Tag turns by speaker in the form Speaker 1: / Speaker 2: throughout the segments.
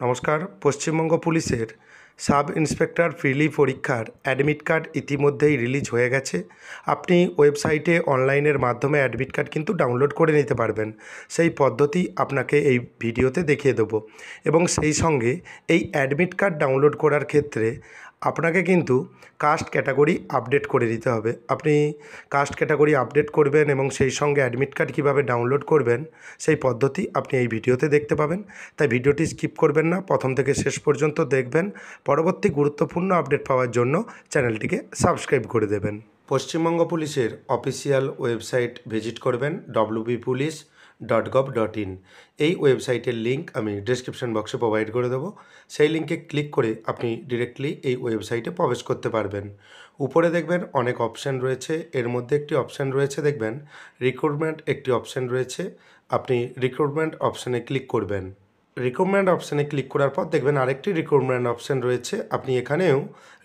Speaker 1: নমস্কার। পশ্চিমবঙ্গ পুলিশের sub inspector প্রিলি পরীক্ষার অ্যাডমিট কার্ড ইতিমধ্যেই রিলিজ হয়ে গেছে। আপনি ওয়েবসাইটে অনলাইনের মাধ্যমে অ্যাডমিট কার্ড কিন্তু ডাউনলোড করে নিতে পারবেন। সেই পদ্ধতি আপনাকে এই ভিডিওতে দেখিয়ে দেবো এবং সেই সঙ্গে এই অ্যাডমিট কার্ড ডাউনলোড করার ক্ষেত্রে আপনাকে কিন্তু কাস্ট ক্যাটাগরি আপডেট করে নিতে হবে। আপনি কাস্ট ক্যাটাগরি আপডেট করবেন এবং সেই সঙ্গে অ্যাডমিট কার্ড কীভাবে ডাউনলোড করবেন সেই পদ্ধতি আপনি এই ভিডিওতে দেখতে পাবেন। তাই ভিডিওটি স্কিপ করবেন না, প্রথম থেকে শেষ পর্যন্ত দেখবেন। পরবর্তী গুরুত্বপূর্ণ আপডেট পাওয়ার জন্য চ্যানেলটিকে সাবস্ক্রাইব করে দেবেন। পশ্চিমবঙ্গ পুলিশের অফিসিয়াল ওয়েবসাইট ভিজিট করবেন wbpolice.gov.in। এই ওয়েবসাইটের লিঙ্ক আমি ডেসক্রিপশন বক্সে প্রোভাইড করে দেবো। সেই লিঙ্কে ক্লিক করে আপনি ডিরেক্টলি এই ওয়েবসাইটে প্রবেশ করতে পারবেন। উপরে দেখবেন অনেক অপশান রয়েছে, এর মধ্যে একটি অপশান রয়েছে দেখবেন রিক্রুটমেন্ট, একটি অপশান রয়েছে। আপনি রিক্রুটমেন্ট অপশানে ক্লিক করবেন। রিক্রুটমেন্ট অপশানে ক্লিক করার পর দেখবেন আরেকটি রিক্রুটমেন্ট অপশান রয়েছে, আপনি এখানেও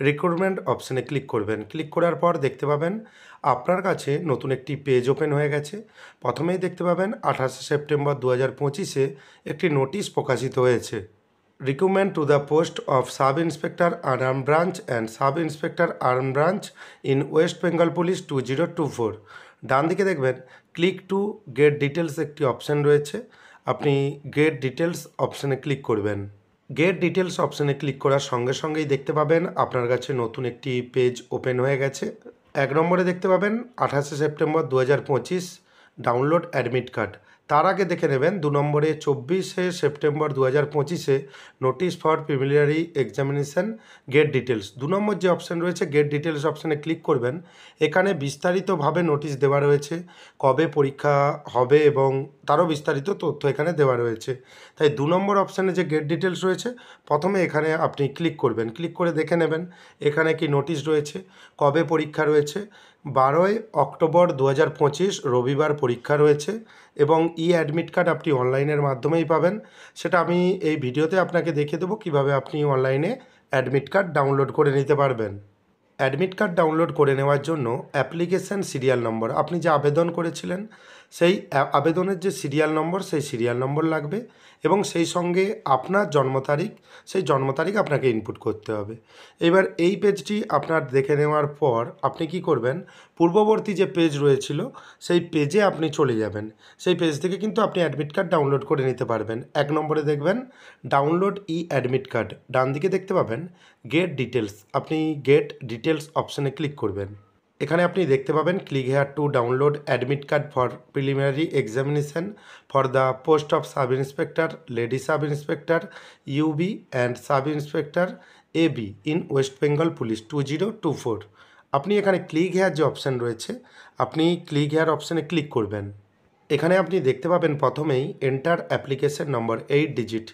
Speaker 1: রিক্রুটমেন্ট অপশানে ক্লিক করবেন। ক্লিক করার পর দেখতে পাবেন আপনার কাছে নতুন একটি পেজ ওপেন হয়ে গেছে। প্রথমেই দেখতে পাবেন 28 সেপ্টেম্বর 2025-এ একটি নোটিশ প্রকাশিত হয়েছে। Recruitment to the post of sub inspector arm branch and sub inspector arm branch in West Bengal police 2024। ডান দিকে দেখবেন ক্লিক টু গেট ডিটেলস একটি অপশান রয়েছে, আপনি গেট ডিটেলস অপশানে ক্লিক করবেন। গেট ডিটেলস অপশানে ক্লিক করার সঙ্গে সঙ্গেই দেখতে পাবেন আপনার কাছে নতুন একটি পেজ ওপেন হয়ে গেছে। 1 নম্বরে দেখতে পাবেন 28 সেপ্টেম্বর 2025 ডাউনলোড অ্যাডমিট কার্ড। তার আগে দেখে নেবেন 2 নম্বরে 24 সেপ্টেম্বর 2025-এ notice for preliminary examination get details. 2 নম্বর যে অপশান রয়েছে গেট ডিটেলস অপশানে ক্লিক করবেন। এখানে বিস্তারিতভাবে নোটিশ দেওয়া রয়েছে, কবে পরীক্ষা হবে এবং তারও বিস্তারিত তথ্য এখানে দেওয়া রয়েছে। তাই 2 নম্বর অপশানে যে গেট ডিটেলস রয়েছে প্রথমে এখানে আপনি ক্লিক করবেন। ক্লিক করে দেখে নেবেন এখানে কি নোটিশ রয়েছে, কবে পরীক্ষা রয়েছে। 12 অক্টোবর 2025 রবিবার পরীক্ষা রয়েছে এবং অ্যাডমিট কার্ড আপনি অনলাইনের মাধ্যমেই পাবেন। সেটা আমি এই ভিডিওতে আপনাকে দেখিয়ে দেবো কীভাবে আপনি অনলাইনে অ্যাডমিট কার্ড ডাউনলোড করে নিতে পারবেন। অ্যাডমিট কার্ড ডাউনলোড করে নেওয়ার জন্য অ্যাপ্লিকেশান সিরিয়াল নম্বর, আপনি যে আবেদন করেছিলেন সেই আবেদনের যে সিরিয়াল নম্বর সেই সিরিয়াল নম্বর লাগবে এবং সেই সঙ্গে আপনার জন্ম তারিখ, সেই জন্ম তারিখ আপনাকে ইনপুট করতে হবে। এবার এই পেজটি আপনার দেখে নেওয়ার পর আপনি কি করবেন, পূর্ববর্তী যে পেজ রয়েছিল সেই পেজে আপনি চলে যাবেন। সেই পেজ থেকে কিন্তু আপনি অ্যাডমিট কার্ড ডাউনলোড করে নিতে পারবেন। 1 নম্বরে দেখবেন ডাউনলোড অ্যাডমিট কার্ড, ডান দিকে দেখতে পাবেন গেট ডিটেলস, আপনি গেট ডিটেলস অপশানে ক্লিক করবেন। এখানে আপনি দেখতে পাবেন click here to download admit card for preliminary examination for the post of sub inspector, lady sub inspector UB and sub inspector AB in West Bengal police 2024। আপনি এখানে ক্লিক হেয়ার যে অপশান রয়েছে আপনি ক্লিক হেয়ার অপশানে ক্লিক করবেন। এখানে আপনি দেখতে পাবেন প্রথমেই এন্টার অ্যাপ্লিকেশন নম্বর 8 ডিজিট,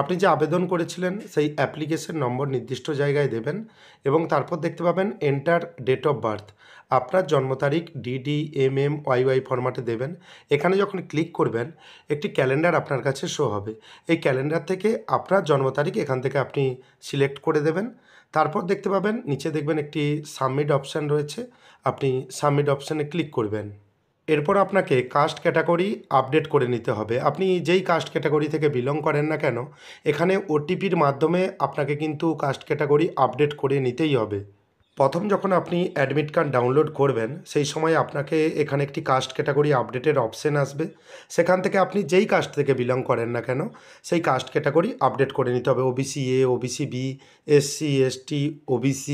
Speaker 1: আপনি যে আবেদন করেছিলেন সেই অ্যাপ্লিকেশন নম্বর নির্দিষ্ট জায়গায় দেবেন এবং তারপর দেখতে পাবেন এন্টার ডেট অফ বার্থ, আপনার জন্ম তারিখ DDMMYY ফরম্যাটে দেবেন। এখানে যখন ক্লিক করবেন একটি ক্যালেন্ডার আপনার কাছে শো হবে, এই ক্যালেন্ডার থেকে আপনার জন্ম তারিখ এখান থেকে আপনি সিলেক্ট করে দেবেন। তারপর দেখতে পাবেন নিচে দেখবেন একটি সাবমিট অপশান রয়েছে, আপনি সাবমিট অপশানে ক্লিক করবেন। এরপর আপনাকে কাস্ট ক্যাটাগরি আপডেট করে নিতে হবে। আপনি যেই কাস্ট ক্যাটাগরি থেকে বিলং করেন না কেন এখানে ওটিপির মাধ্যমে আপনাকে কিন্তু কাস্ট ক্যাটাগরি আপডেট করে নিতেই হবে। প্রথম যখন আপনি অ্যাডমিট কার্ড ডাউনলোড করবেন সেই সময় আপনাকে এখানে একটি কাস্ট ক্যাটাগরি আপডেটের অপশান আসবে, সেখান থেকে আপনি যেই কাস্ট থেকে বিলং করেন না কেন সেই কাস্ট ক্যাটাগরি আপডেট করে নিতে হবে। OBC A, OBC B, SC ST OBC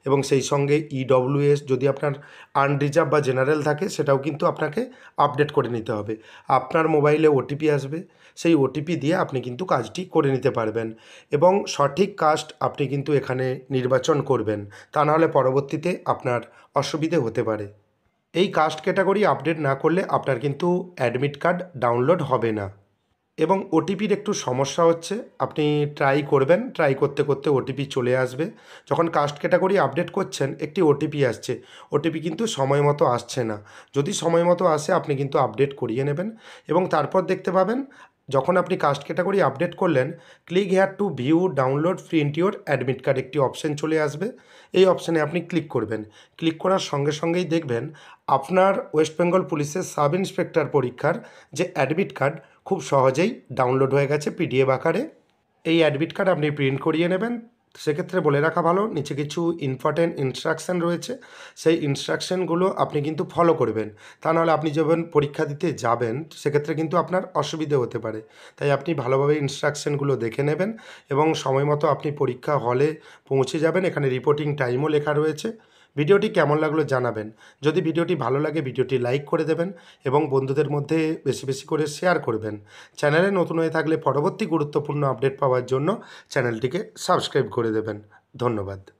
Speaker 1: এবং সেই সঙ্গে EWS যদি আপনার আনরিজার্ভ বা জেনারেল থাকে সেটাও কিন্তু আপনাকে আপডেট করে নিতে হবে। আপনার মোবাইলে ওটিপি আসবে, সেই ওটিপি দিয়ে আপনি কিন্তু কাজটি করে নিতে পারবেন এবং সঠিক কাস্ট আপনি কিন্তু এখানে নির্বাচন করবেন, তা নাহলে পরবর্তীতে আপনার অসুবিধে হতে পারে। এই কাস্ট ক্যাটাগরি আপডেট না করলে আপনার কিন্তু অ্যাডমিট কার্ড ডাউনলোড হবে না এবং ওটিপির একটু সমস্যা হচ্ছে, আপনি ট্রাই করবেন, ট্রাই করতে করতে ওটিপি চলে আসবে। যখন কাস্ট ক্যাটাগরি আপডেট করছেন একটি ওটিপি আসছে, ওটিপি কিন্তু সময় মতো আসছে না, যদি সময় মতো আসে আপনি কিন্তু আপডেট করিয়ে নেবেন এবং তারপর দেখতে পাবেন যখন আপনি কাস্ট ক্যাটাগরি আপডেট করলেন click here two view download print your admit card একটি অপশান চলে আসবে, এই অপশানে আপনি ক্লিক করবেন। ক্লিক করার সঙ্গে সঙ্গেই দেখবেন আপনার ওয়েস্ট বেঙ্গল পুলিশের সাব ইন্সপেক্টর পরীক্ষার যে অ্যাডমিট কার্ড খুব সহজেই ডাউনলোড হয়ে গেছে PDF আকারে। এই অ্যাডমিট কার্ড আপনি প্রিন্ট করিয়ে নেবেন। সেক্ষেত্রে বলে রাখা ভালো, নিচে কিছু ইম্পর্টেন্ট ইনস্ট্রাকশান রয়েছে, সেই ইনস্ট্রাকশানগুলো আপনি কিন্তু ফলো করবেন। তা নাহলে আপনি যখন পরীক্ষা দিতে যাবেন সেক্ষেত্রে কিন্তু আপনার অসুবিধে হতে পারে। তাই আপনি ভালোভাবে ইনস্ট্রাকশানগুলো দেখে নেবেন এবং সময় মতো আপনি পরীক্ষা হলে পৌঁছে যাবেন। এখানে রিপোর্টিং টাইমও লেখা রয়েছে। ভিডিওটি কেমন লাগলো জানাবেন। যদি ভিডিওটি ভালো লাগে ভিডিওটি লাইক করে দেবেন এবং বন্ধুদের মধ্যে বেশি বেশি করে শেয়ার করবেন। চ্যানেলে নতুন হয়ে থাকলে পরবর্তী গুরুত্বপূর্ণ আপডেট পাওয়ার জন্য চ্যানেলটিকে সাবস্ক্রাইব করে দেবেন। ধন্যবাদ।